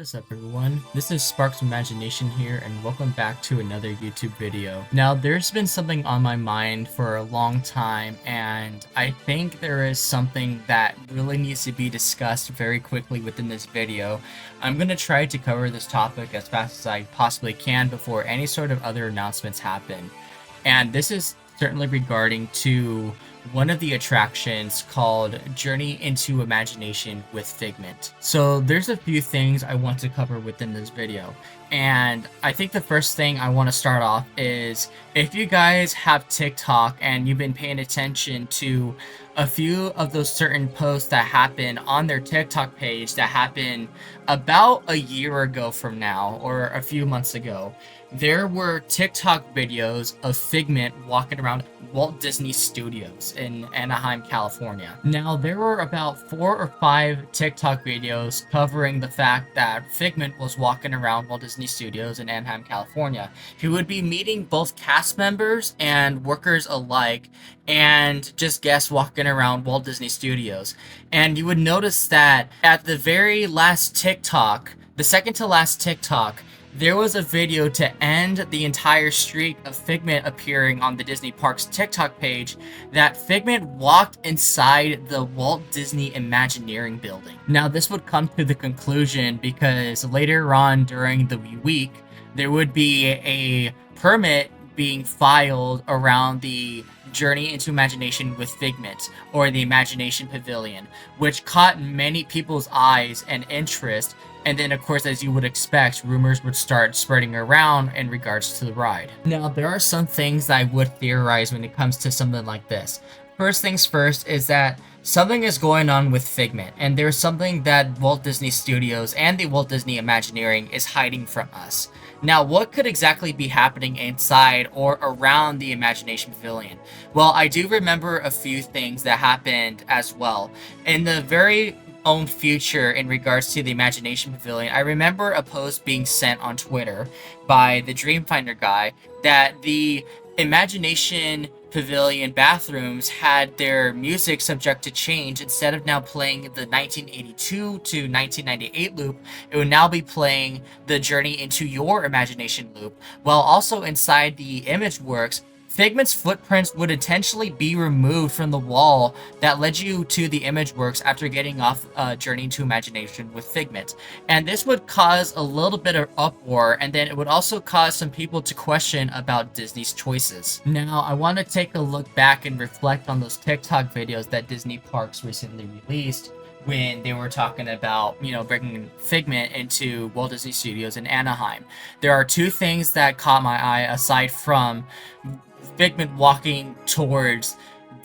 is up, everyone? This is Sparks of Imagination here, and welcome back to another YouTube video. Now, there's been something on my mind for a long time, and I think there is something that really needs to be discussed very quickly within this video. I'm going to try to cover this topic as fast as I possibly can before any sort of other announcements happen. And this is certainly regarding to one of the attractions called Journey into Imagination with Figment. So there's a few things I want to cover within this video. And I think the first thing I want to start off is if you guys have TikTok and you've been paying attention to a few of those certain posts that happen on their TikTok page that happened about a year ago from now or a few months ago, there were TikTok videos of Figment walking around Walt Disney Studios in Anaheim, California. Now, there were about 4 or 5 TikTok videos covering the fact that Figment was walking around Walt Disney Studios in Anaheim, California. He would be meeting both cast members and workers alike and just guests walking around Walt Disney Studios. And you would notice that at the very last TikTok, the second to last TikTok, there was a video to end the entire streak of Figment appearing on the Disney Parks TikTok page that Figment walked inside the Walt Disney Imagineering building. Now, this would come to the conclusion because later on during the week, there would be a permit being filed around the Journey into Imagination with Figment, or the Imagination Pavilion, which caught many people's eyes and interest. And then, of course, as you would expect, rumors would start spreading around in regards to the ride. Now, there are some things that I would theorize when it comes to something like this. First things first is that something is going on with Figment, and there's something that Walt Disney Studios and the Walt Disney Imagineering is hiding from us. Now, what could exactly be happening inside or around the Imagination Pavilion? Well, I do remember a few things that happened as well. In the very own future in regards to the Imagination Pavilion, I remember a post being sent on Twitter by the Dreamfinder guy that the Imagination Pavilion bathrooms had their music subject to change. Instead of now playing the 1982 to 1998 loop, it would now be playing the Journey into Your Imagination loop, while also inside the image works, Figment's footprints would intentionally be removed from the wall that led you to the image works after getting off Journey to Imagination with Figment. And this would cause a little bit of uproar, and then it would also cause some people to question about Disney's choices. Now, I want to take a look back and reflect on those TikTok videos that Disney Parks recently released when they were talking about, bringing Figment into Walt Disney Studios in Anaheim. There are two things that caught my eye aside from Figment walking towards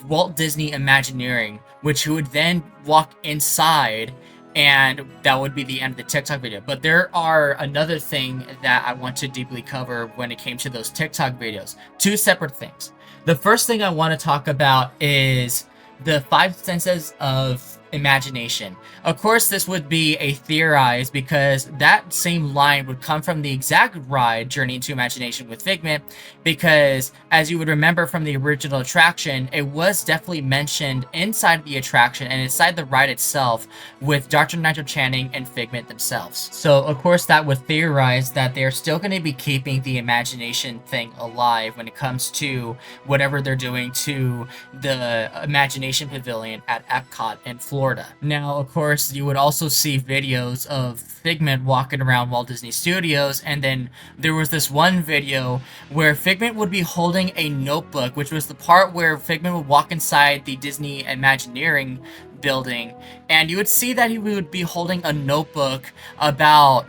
Walt Disney Imagineering, which he would then walk inside, and that would be the end of the TikTok video. But there are another thing that I want to deeply cover when it came to those TikTok videos. Two separate things. The first thing I want to talk about is the 5 senses of imagination. Of course, this would be a theorized because that same line would come from the exact ride Journey into Imagination with Figment, because as you would remember from the original attraction, it was definitely mentioned inside the attraction and inside the ride itself with Dr. Nigel Channing and Figment themselves. So of course that would theorize that they're still going to be keeping the imagination thing alive when it comes to whatever they're doing to the Imagination Pavilion at Epcot in Florida. Now, of course, you would also see videos of Figment walking around Walt Disney Studios, and then there was this one video where Figment would be holding a notebook, which was the part where Figment would walk inside the Disney Imagineering building, and you would see that he would be holding a notebook about,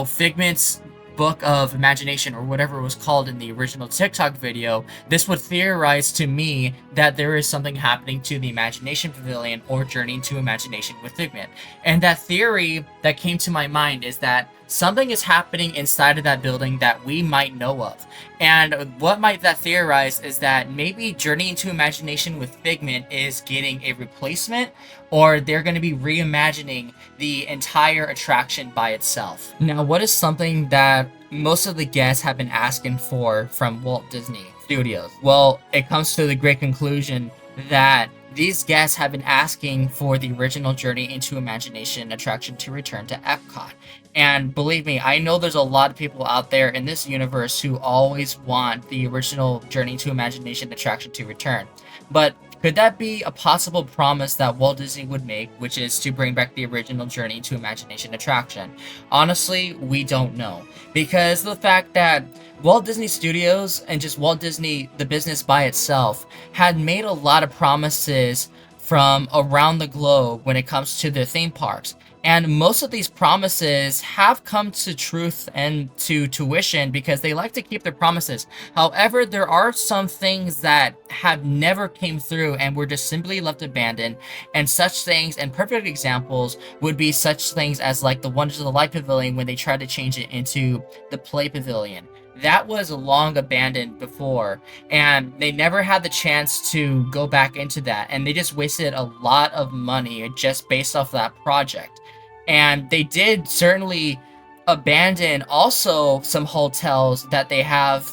Figment's book of imagination, or whatever it was called in the original TikTok video. This would theorize to me that there is something happening to the Imagination Pavilion or Journey to Imagination with Figment. And that theory that came to my mind is that something is happening inside of that building that we might know of. And what might that theorize is that maybe Journey into Imagination with Figment is getting a replacement, or they're going to be reimagining the entire attraction by itself. Now, what is something that most of the guests have been asking for from Walt Disney Studios? Well, it comes to the great conclusion that these guests have been asking for the original Journey into Imagination attraction to return to Epcot. And believe me, I know there's a lot of people out there in this universe who always want the original Journey to Imagination attraction to return. But could that be a possible promise that Walt Disney would make, which is to bring back the original Journey to Imagination attraction? Honestly, we don't know. Because of the fact that Walt Disney Studios and just Walt Disney, the business by itself, had made a lot of promises from around the globe when it comes to their theme parks. And most of these promises have come to truth and to tuition because they like to keep their promises. However, there are some things that have never came through and were just simply left abandoned. And such things, and perfect examples, would be such things as like the Wonders of the Light Pavilion when they tried to change it into the Play Pavilion. That was long abandoned before, and they never had the chance to go back into that, and they just wasted a lot of money just based off that project. And they did certainly abandon also some hotels that they have,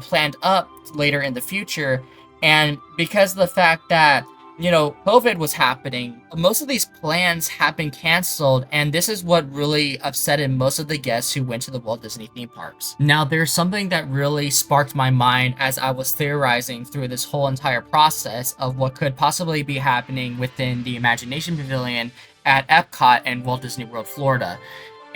planned up later in the future. And because of the fact that, COVID was happening, most of these plans have been canceled, and this is what really upsetted most of the guests who went to the Walt Disney theme parks. Now, there's something that really sparked my mind as I was theorizing through this whole entire process of what could possibly be happening within the Imagination Pavilion at Epcot and Walt Disney World, Florida.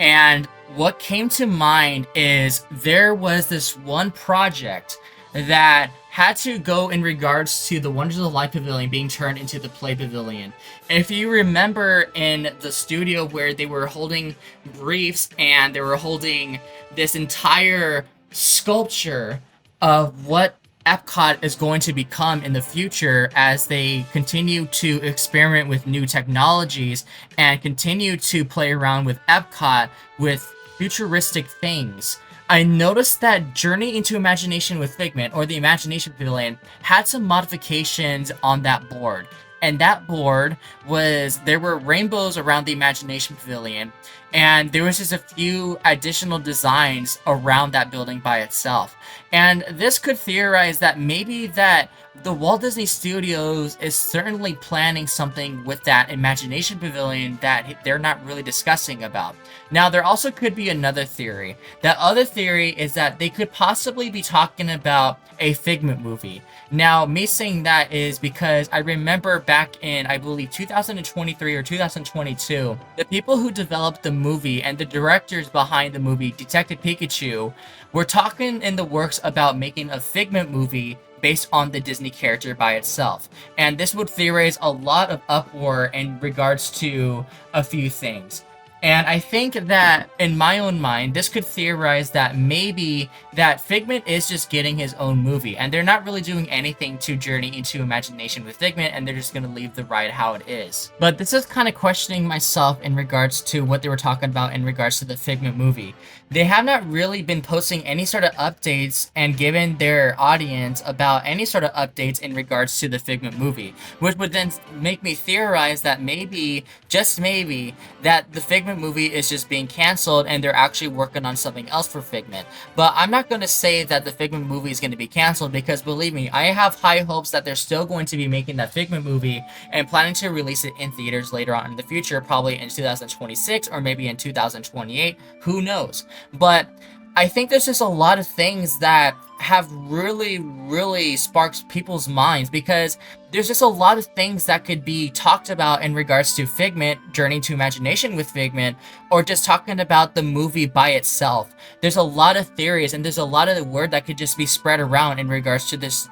And what came to mind is there was this one project that had to go in regards to the Wonders of the Light Pavilion being turned into the Play Pavilion. If you remember in the studio where they were holding briefs and they were holding this entire sculpture of what Epcot is going to become in the future as they continue to experiment with new technologies and continue to play around with Epcot with futuristic things. I noticed that Journey into Imagination with Figment, or the Imagination Pavilion, had some modifications on that board. And that board there were rainbows around the Imagination Pavilion, and there was just a few additional designs around that building by itself. And this could theorize that maybe that the Walt Disney Studios is certainly planning something with that Imagination Pavilion that they're not really discussing about. Now, there also could be another theory. That other theory is that they could possibly be talking about a Figment movie. Now, me saying that is because I remember back in, I believe, 2023 or 2022, the people who developed the movie and the directors behind the movie, Detective Pikachu, were talking in the works about making a Figment movie based on the Disney character by itself. And this would theorize a lot of uproar in regards to a few things. And I think that, in my own mind, this could theorize that maybe that Figment is just getting his own movie, and they're not really doing anything to Journey into Imagination with Figment, and they're just going to leave the ride how it is. But this is kind of questioning myself in regards to what they were talking about in regards to the Figment movie. They have not really been posting any sort of updates and given their audience about any sort of updates in regards to the Figment movie, which would then make me theorize that maybe, just maybe, that the Figment movie is just being canceled and they're actually working on something else for Figment. But I'm not going to say that the Figment movie is going to be canceled, because believe me, I have high hopes that they're still going to be making that Figment movie and planning to release it in theaters later on in the future, probably in 2026 or maybe in 2028, who knows. But I think there's just a lot of things that have really sparked people's minds, because there's just a lot of things that could be talked about in regards to Figment, Journey to Imagination with Figment, or just talking about the movie by itself. There's a lot of theories, and there's a lot of the word that could just be spread around in regards to this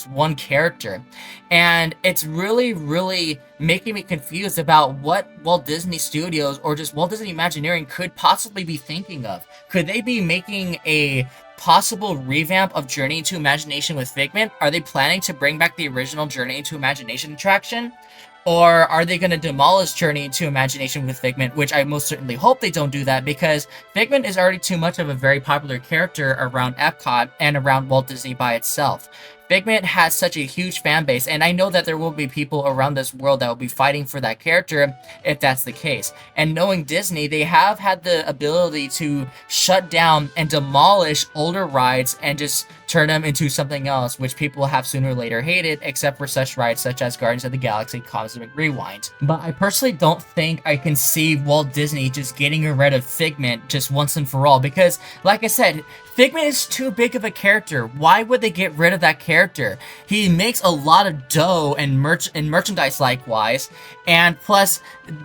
one character. And it's really making me confused about what Walt Disney Studios or just Walt Disney Imagineering could possibly be thinking of. Could they be making a possible revamp of Journey into Imagination with Figment? Are they planning to bring back the original Journey into Imagination attraction? Or are they going to demolish Journey into Imagination with Figment, which I most certainly hope they don't do that, because Figment is already too much of a very popular character around Epcot and around Walt Disney by itself. Figment has such a huge fan base, and I know that there will be people around this world that will be fighting for that character if that's the case. And knowing Disney, they have had the ability to shut down and demolish older rides and just turn them into something else, which people have sooner or later hated, except for such rides such as Guardians of the Galaxy Cosmic Rewind. But I personally don't think I can see Walt Disney just getting rid of Figment just once and for all, because, like I said, Figment is too big of a character. Why would they get rid of that character? He makes a lot of dough and merchandise likewise, and plus,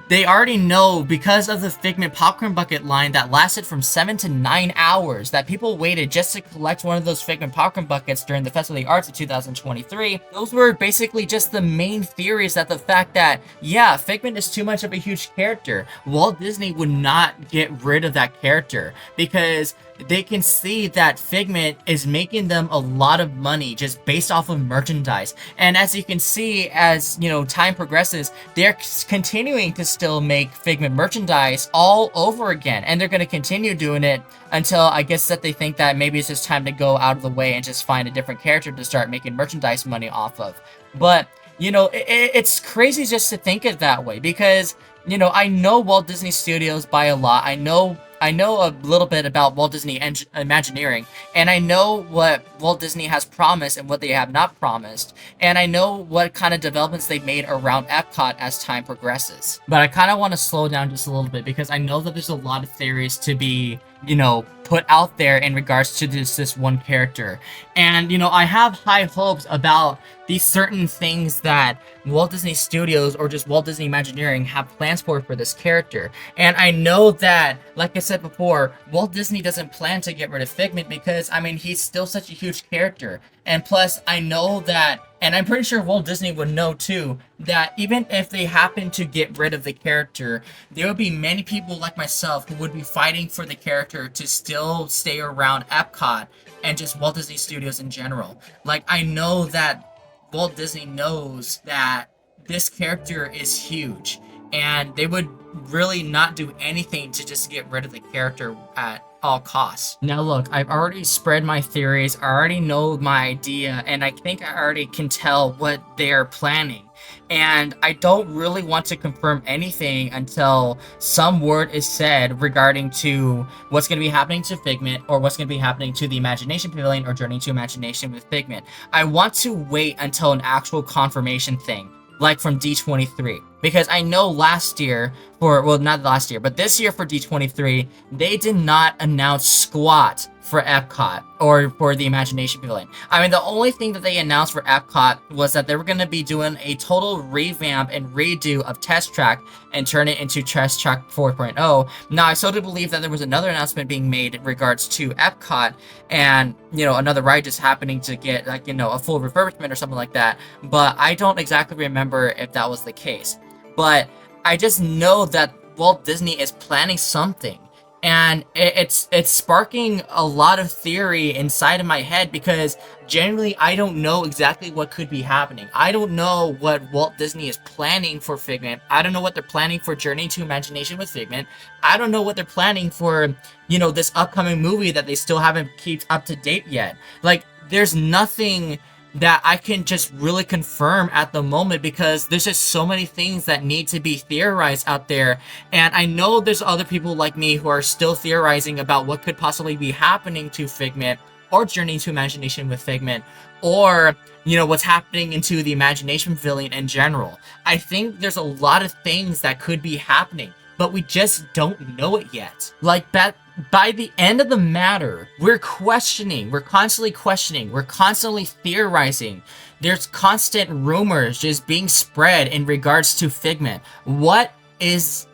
they already know because of the Figment popcorn bucket line that lasted from 7 to 9 hours that people waited just to collect one of those Figment popcorn buckets during the Festival of the Arts of 2023. Those were basically just the main theories, that the fact that, yeah, Figment is too much of a huge character. Walt Disney would not get rid of that character because they can see that Figment is making them a lot of money just based off of merchandise. And as you can see, as you know, time progresses, they're continuing to still make Figment merchandise all over again, and they're going to continue doing it until I guess that they think that maybe it's just time to go out of the way and just find a different character to start making merchandise money off of. But you know, it's crazy just to think it that way, because you know, I know Walt Disney Studios by a lot. I know a little bit about Walt Disney Imagineering, and I know what Walt Disney has promised and what they have not promised, and I know what kind of developments they've made around Epcot as time progresses. But I kind of want to slow down just a little bit, because I know that there's a lot of theories to be, you know, put out there in regards to this one character. And, you know, I have high hopes about these certain things that Walt Disney Studios or just Walt Disney Imagineering have plans for this character. And I know that, like I said before, Walt Disney doesn't plan to get rid of Figment because, I mean, he's still such a huge character. And plus, I know that, and I'm pretty sure Walt Disney would know too, that even if they happen to get rid of the character, there would be many people like myself who would be fighting for the character to still stay around Epcot and just Walt Disney Studios in general. Like, I know that Walt Disney knows that this character is huge, and they would really not do anything to just get rid of the character at all costs. Now look, I've already spread my theories, I already know my idea, and I think I already can tell what they're planning. And I don't really want to confirm anything until some word is said regarding to what's going to be happening to Figment, or what's going to be happening to the Imagination Pavilion or Journey to Imagination with Figment. I want to wait until an actual confirmation thing, like from D23. Because I know last year, well, not last year, but this year for D23, they did not announce squat for Epcot or for the Imagination Pavilion. I mean, the only thing that they announced for Epcot was that they were going to be doing a total revamp and redo of Test Track and turn it into Test Track 4.0. Now, I so do believe that there was another announcement being made in regards to Epcot, and, you know, another ride just happening to get, like, you know, a full refurbishment or something like that. But I don't exactly remember if that was the case. But I just know that Walt Disney is planning something, and it's sparking a lot of theory inside of my head, because generally I don't know exactly what could be happening. I don't know what Walt Disney is planning for Figment. I don't know what they're planning for Journey to Imagination with Figment. I don't know what they're planning for, you know, this upcoming movie that they still haven't kept up to date yet. Like, there's nothing that I can just really confirm at the moment, because there's just so many things that need to be theorized out there. And I know there's other people like me who are still theorizing about what could possibly be happening to Figment or Journey to Imagination with Figment, or, you know, what's happening into the Imagination Pavilion in general. I think there's a lot of things that could be happening, but we just don't know it yet. Like, that by the end of the matter, we're constantly questioning, we're constantly theorizing. There's constant rumors just being spread in regards to Figment. What is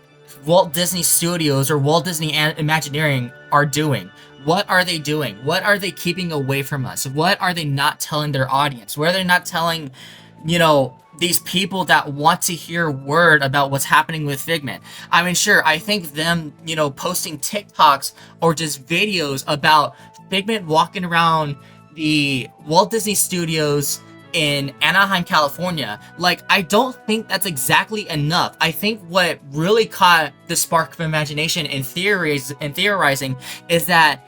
Walt Disney Studios or Walt Disney Imagineering are doing? What are they doing? What are they keeping away from us? What are they not telling their audience? What are they not telling, you know, these people that want to hear word about what's happening with Figment? I mean, sure, I think them, you know, posting TikToks or just videos about Figment walking around the Walt Disney Studios in Anaheim, California, like, I don't think that's exactly enough. I think what really caught the spark of imagination and theorizing is that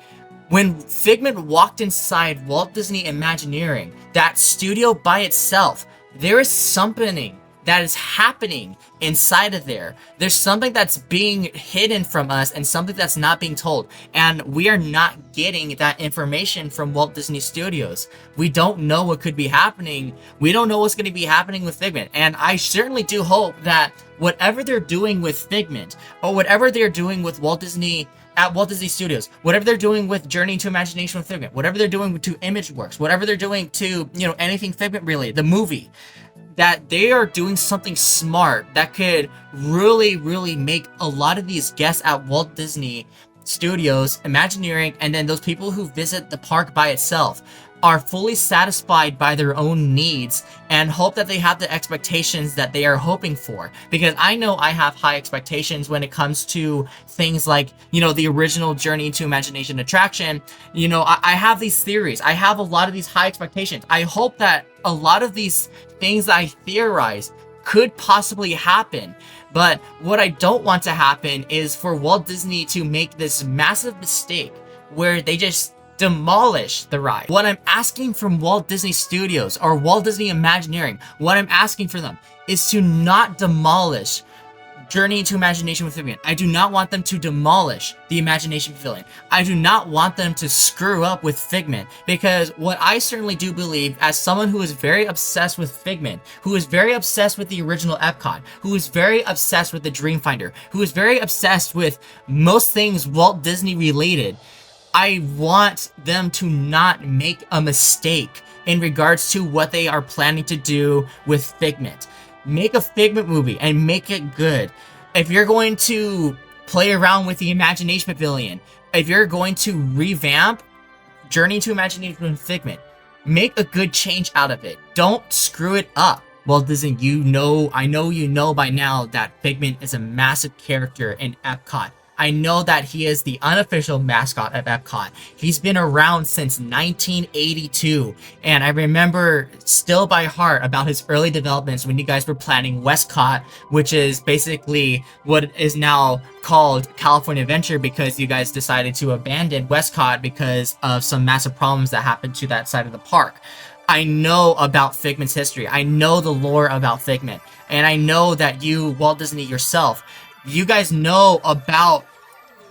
When Figment walked inside Walt Disney Imagineering, that studio by itself, there is something that is happening inside of there. There's something that's being hidden from us and something that's not being told. And we are not getting that information from Walt Disney Studios. We don't know what could be happening. We don't know what's going to be happening with Figment. And I certainly do hope that whatever they're doing with Figment, or whatever they're doing with Walt Disney at Walt Disney Studios, whatever they're doing with Journey into Imagination with Figment, whatever they're doing to ImageWorks, whatever they're doing to, anything Figment related, the movie, that they are doing something smart that could really, really make a lot of these guests at Walt Disney Studios, Imagineering, and then those people who visit the park by itself are fully satisfied by their own needs and hope that they have the expectations that they are hoping for. Because I know I have high expectations when it comes to things like, the original Journey into Imagination attraction. I have these theories. I have a lot of these high expectations. I hope that a lot of these things that I theorize could possibly happen. But what I don't want to happen is for Walt Disney to make this massive mistake where they just demolish the ride. What I'm asking from Walt Disney Studios or Walt Disney Imagineering, what I'm asking for them is to not demolish Journey into Imagination with Figment. I do not want them to demolish the Imagination Pavilion. I do not want them to screw up with Figment, because what I certainly do believe, as someone who is very obsessed with Figment, who is very obsessed with the original Epcot, who is very obsessed with the Dreamfinder, who is very obsessed with most things Walt Disney related, I want them to not make a mistake in regards to what they are planning to do with Figment. Make a Figment movie and make it good. If you're going to play around with the Imagination Pavilion, if you're going to revamp Journey to Imagination with Figment, make a good change out of it. Don't screw it up. Well, Disney, I know you know by now that Figment is a massive character in Epcot. I know that he is the unofficial mascot of Epcot. He's been around since 1982, and I remember still by heart about his early developments when you guys were planning Westcott, which is basically what is now called California Adventure, because you guys decided to abandon Westcott because of some massive problems that happened to that side of the park. I know about Figment's history. I know the lore about Figment, and I know that you, Walt Disney yourself, you guys know about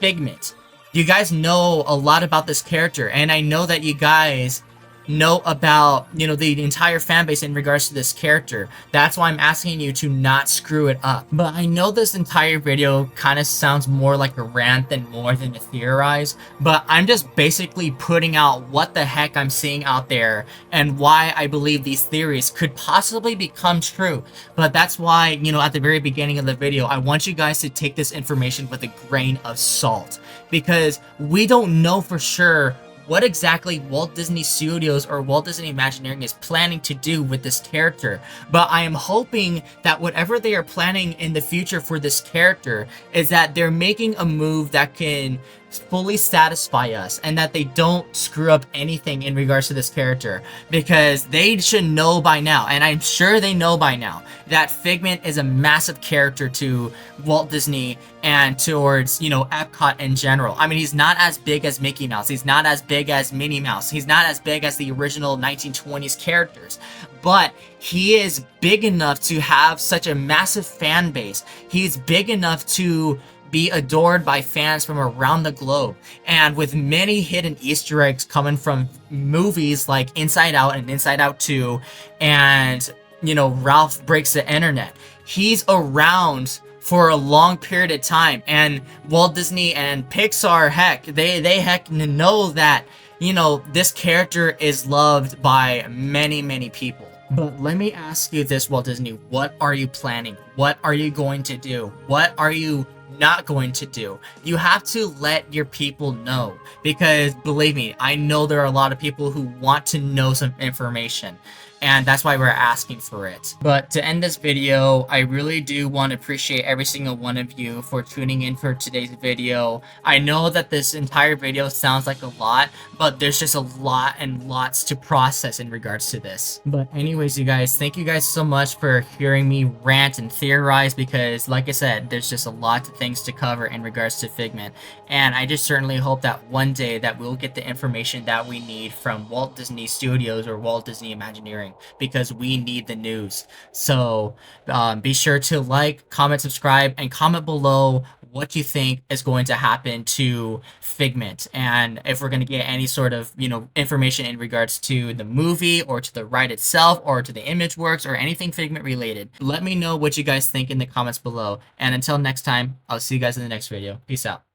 Figment. You guys know a lot about this character, and I know that you guys know about, the entire fan base in regards to this character. That's why I'm asking you to not screw it up. But I know this entire video kind of sounds more like a rant than more than a theorize, but I'm just basically putting out what the heck I'm seeing out there and why I believe these theories could possibly become true. But that's why, at the very beginning of the video, I want you guys to take this information with a grain of salt, because we don't know for sure what exactly Walt Disney Studios or Walt Disney Imagineering is planning to do with this character. But I am hoping that whatever they are planning in the future for this character is that they're making a move that can fully satisfy us, and that they don't screw up anything in regards to this character, because they should know by now, and I'm sure they know by now, that Figment is a massive character to Walt Disney and towards, Epcot in general. I mean, he's not as big as Mickey Mouse, he's not as big as Minnie Mouse, he's not as big as the original 1920s characters, but he is big enough to have such a massive fan base. He's big enough to be adored by fans from around the globe, and with many hidden Easter eggs coming from movies like Inside Out and Inside Out 2 and, Ralph Breaks the Internet. He's around for a long period of time, and Walt Disney and Pixar, heck, they heck know that, this character is loved by many, many people. But let me ask you this, Walt Disney, what are you planning? What are you going to do? What are you not going to do? You have to let your people know, because believe me, I know there are a lot of people who want to know some information. and that's why we're asking for it. But to end this video, I really do want to appreciate every single one of you for tuning in for today's video. I know that this entire video sounds like a lot, but there's just a lot and lots to process in regards to this. But anyways, you guys, thank you guys so much for hearing me rant and theorize, because like I said, there's just a lot of things to cover in regards to Figment. And I just certainly hope that one day that we'll get the information that we need from Walt Disney Studios or Walt Disney Imagineering, because we need the news. So be sure to like, comment, subscribe, and comment below what you think is going to happen to Figment, and if we're going to get any sort of, information in regards to the movie or to the ride itself or to the image works or anything Figment related. Let me know what you guys think in the comments below, and until next time, I'll see you guys in the next video. Peace out.